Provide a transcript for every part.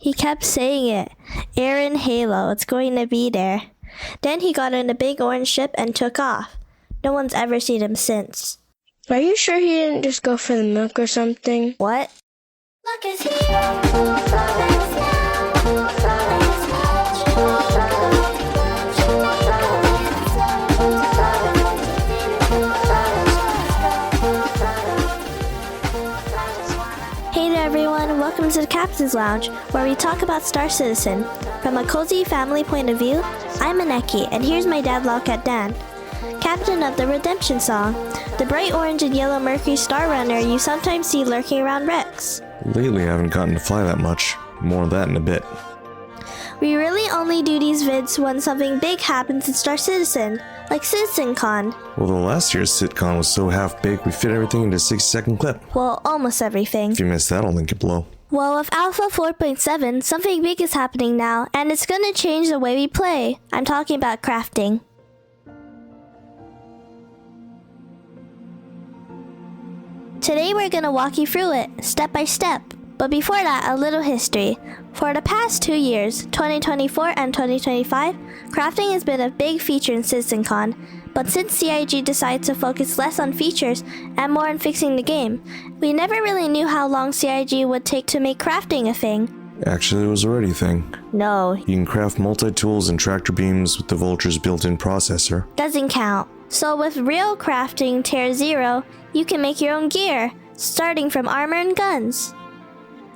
He kept saying it. Aaron Halo, it's going to be there. Then he got in a big orange ship and took off. No one's ever seen him since. Are you sure he didn't just go for the milk or something? What? Look is here, flowers now, flowers Hey there everyone, welcome to the Captain's Lounge, where we talk about Star Citizen. From a cozy family point of view, I'm Maneki, and here's my dad Lolcat Dan, captain of the Redemption Song, the bright orange and yellow Mercury Star Runner you sometimes see lurking around wrecks. Lately I haven't gotten to fly that much. More of that in a bit. We really only do these vids when something big happens in Star Citizen, like CitizenCon. Although last year's sitcom was so half-baked we fit everything into a 60-second clip. Well, almost everything. If you missed that, I'll link it below. Well, with Alpha 4.7, something big is happening now, and it's gonna change the way we play. I'm talking about crafting. Today we're gonna walk you through it, step by step. But before that, a little history. For the past 2 years, 2024 and 2025, crafting has been a big feature in CitizenCon. But since CIG decided to focus less on features and more on fixing the game, we never really knew how long CIG would take to make crafting a thing. Actually, it was already a thing. No, You can craft multi-tools and tractor beams with the Vulture's built-in processor. doesn't count. So with real crafting tier 0, you can make your own gear, starting from armor and guns.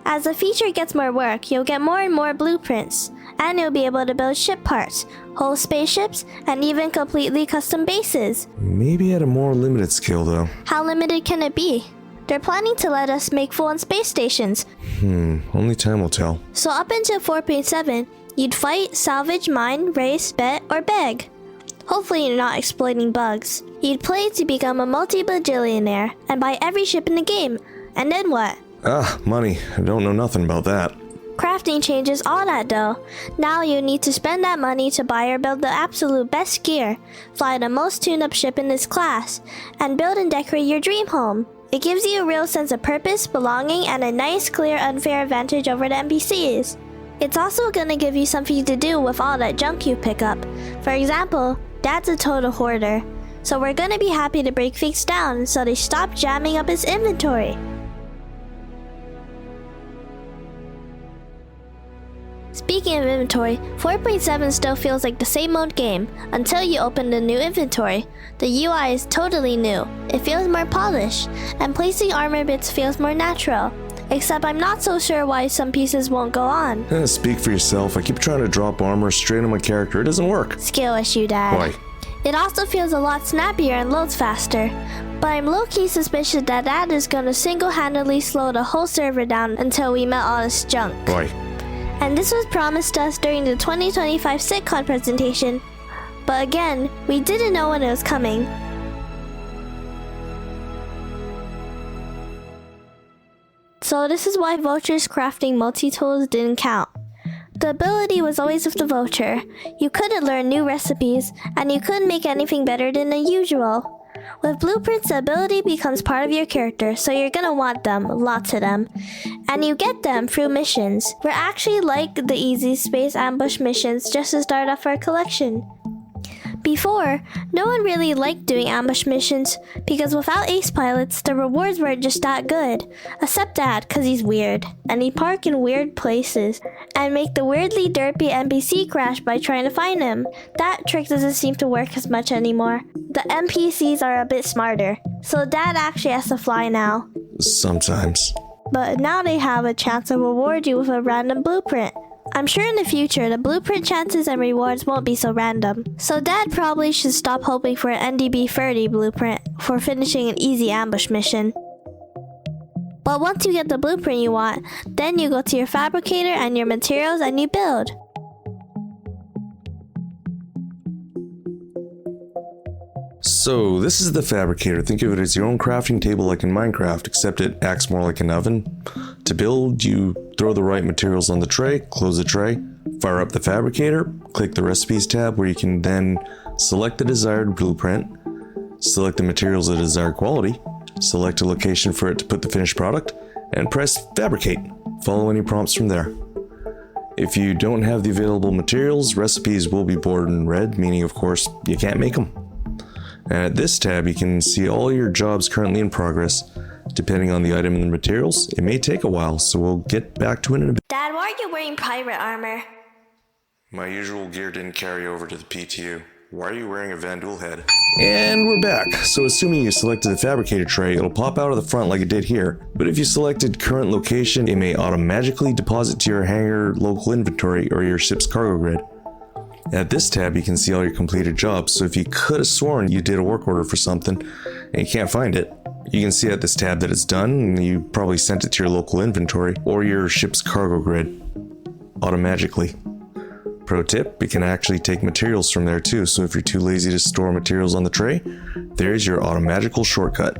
As the feature gets more work, you'll get more and more blueprints, and you'll be able to build ship parts, whole spaceships, and even completely custom bases. Maybe at a more limited scale though. How limited can it be? They're planning to let us make full-on space stations. Only time will tell. So up until 4.7, you'd fight, salvage, mine, race, bet, or beg. Hopefully you're not exploiting bugs. You'd play to become a multi-bajillionaire and buy every ship in the game. And then what? Money. I don't know nothing about that. Crafting changes all that though. Now you need to spend that money to buy or build the absolute best gear, fly the most tuned-up ship in this class, and build and decorate your dream home. It gives you a real sense of purpose, belonging, and a nice, clear, unfair advantage over the NPCs. It's also gonna give you something to do with all that junk you pick up. For example, Dad's a total hoarder, so we're gonna be happy to break things down so they stop jamming up his inventory. Speaking of inventory, 4.7 still feels like the same old game until you open the new inventory. The UI is totally new, it feels more polished, and placing armor bits feels more natural. Except I'm not so sure why some pieces won't go on. Speak for yourself. I keep trying to drop armor straight on my character. It doesn't work. Skill issue, Dad. Why? It also feels a lot snappier and loads faster. But I'm low-key suspicious that Dad is gonna single-handedly slow the whole server down until we melt all this junk. Why? And this was promised us during the 2025 CitizenCon presentation. But again, we didn't know when it was coming. So this is why Vulture's crafting multi-tools didn't count. The ability was always with the Vulture. You couldn't learn new recipes, and you couldn't make anything better than the usual. With blueprints, the ability becomes part of your character, so you're gonna want them, lots of them. And you get them through missions. We're actually like the easy space ambush missions just to start off our collection. Before, no one really liked doing ambush missions because without ace pilots, the rewards weren't just that good. Except Dad, cause he's weird, and he'd park in weird places, and make the weirdly derpy NPC crash by trying to find him. That trick doesn't seem to work as much anymore. The NPCs are a bit smarter, so Dad actually has to fly now. Sometimes. But now they have a chance to reward you with a random blueprint. I'm sure in the future, the blueprint chances and rewards won't be so random. So Dad probably should stop hoping for an NDB 30 blueprint for finishing an easy ambush mission. But once you get the blueprint you want, then you go to your Fabricator and your materials and you build. So, this is the Fabricator. Think of it as your own crafting table like in Minecraft, except it acts more like an oven. To build, you throw the right materials on the tray, close the tray, fire up the Fabricator, click the Recipes tab where you can then select the desired blueprint, select the materials of desired quality, select a location for it to put the finished product, and press Fabricate. Follow any prompts from there. If you don't have the available materials, recipes will be bolded in red, meaning of course you can't make them. And at this tab you can see all your jobs currently in progress. Depending on the item and the materials, it may take a while, so we'll get back to it in a bit. Dad, why are you wearing pirate armor? My usual gear didn't carry over to the PTU. Why are you wearing a Vandal head? And we're back. So assuming you selected the Fabricator tray, it'll pop out of the front like it did here. But if you selected current location, it may automatically deposit to your hangar local inventory or your ship's cargo grid. At this tab, you can see all your completed jobs. So if you could have sworn you did a work order for something and you can't find it, you can see at this tab that it's done and you probably sent it to your local inventory or your ship's cargo grid automatically. Pro tip, you can actually take materials from there too, so if you're too lazy to store materials on the tray, there's your automatical shortcut.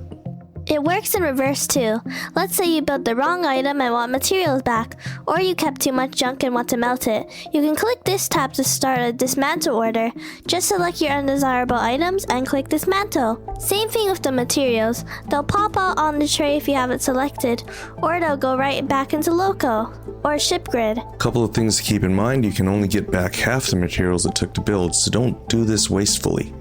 It works in reverse too. Let's say you built the wrong item and want materials back, or you kept too much junk and want to melt it. You can click this tab to start a dismantle order. Just select your undesirable items and click dismantle. Same thing with the materials. They'll pop out on the tray if you have it selected, or they'll go right back into loco or ship grid. Couple of things to keep in mind, you can only get back half the materials it took to build, so don't do this wastefully.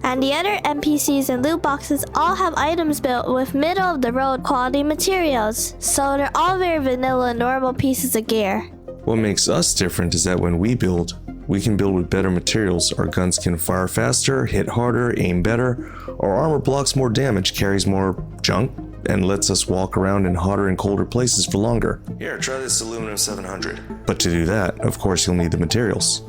And the other NPCs and loot boxes all have items built with middle-of-the-road quality materials, so they're all very vanilla normal pieces of gear. What makes us different is that when we build, we can build with better materials. Our guns can fire faster, hit harder, aim better, our armor blocks more damage, carries more junk, and lets us walk around in hotter and colder places for longer. Here, try this aluminum 700. But to do that, of course you'll need the materials.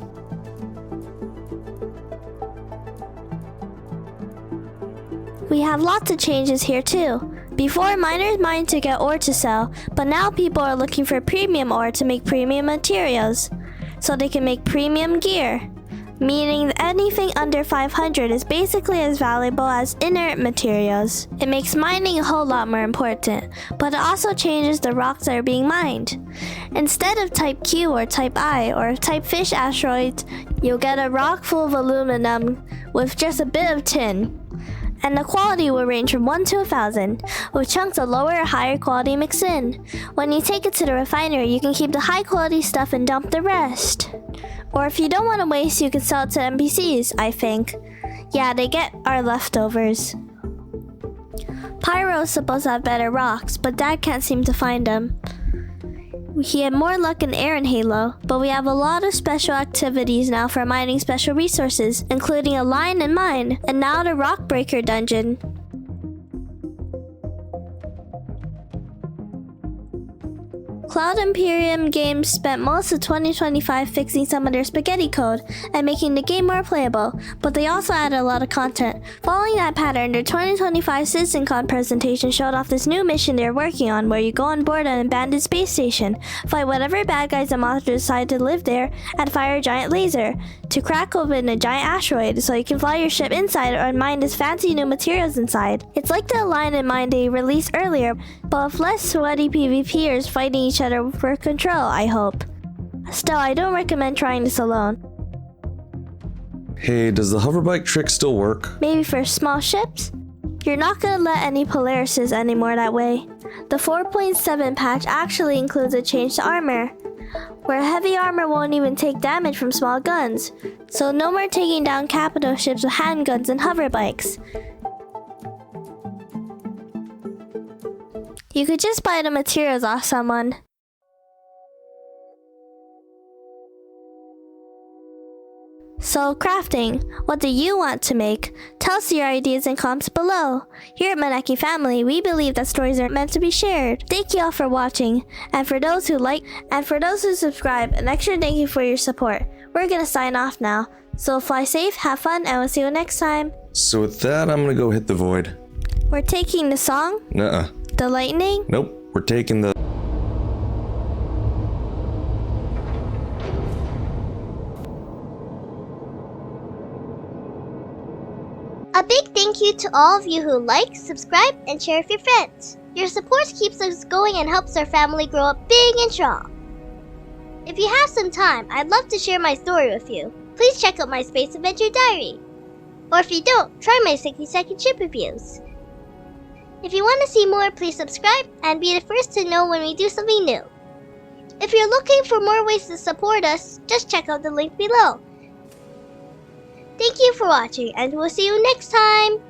We have lots of changes here too. Before, miners mined to get ore to sell, but now people are looking for premium ore to make premium materials, so they can make premium gear. Meaning that anything under 500 is basically as valuable as inert materials. It makes mining a whole lot more important, but it also changes the rocks that are being mined. Instead of type Q or type I or type fish asteroids, you'll get a rock full of aluminum with just a bit of tin. And the quality will range from 1 to 1,000, with chunks of lower or higher quality mixed in. When you take it to the refinery, you can keep the high quality stuff and dump the rest. Or if you don't want to waste, you can sell it to NPCs, I think. Yeah, they get our leftovers. Pyro is supposed to have better rocks, but Dad can't seem to find them. He had more luck in Air and Halo, but we have a lot of special activities now for mining special resources, including a line and mine, and now the Rockbreaker dungeon. Cloud Imperium Games spent most of 2025 fixing some of their spaghetti code and making the game more playable, but they also added a lot of content. Following that pattern, their 2025 CitizenCon presentation showed off this new mission they're working on where you go on board an abandoned space station, fight whatever bad guys and monsters decide to live there, and fire a giant laser to crack open a giant asteroid so you can fly your ship inside or mine this fancy new materials inside. It's like the Align and Mine they released earlier, but with less sweaty PvPers fighting each other for control, I hope. Still, I don't recommend trying this alone. Hey, does the hoverbike trick still work? Maybe for small ships? You're not gonna let any Polarises anymore that way. The 4.7 patch actually includes a change to armor, where heavy armor won't even take damage from small guns, so no more taking down capital ships with handguns and hoverbikes. You could just buy the materials off someone. So, crafting, what do you want to make? Tell us your ideas in comments below. Here at Maneki Family, we believe that stories are meant to be shared. Thank you all for watching, and for those who like, and for those who subscribe, an extra thank you for your support. We're gonna sign off now, so fly safe, have fun, and we'll see you next time. So with that, I'm gonna go hit the void. We're taking the song? Nuh-uh. The lightning? Nope, we're taking the... A big thank you to all of you who like, subscribe, and share with your friends. Your support keeps us going and helps our family grow up big and strong. If you have some time, I'd love to share my story with you. Please check out my Space Adventure Diary. Or if you don't, try my 60-second ship reviews. If you want to see more, please subscribe and be the first to know when we do something new. If you're looking for more ways to support us, just check out the link below. Thank you for watching, and we'll see you next time!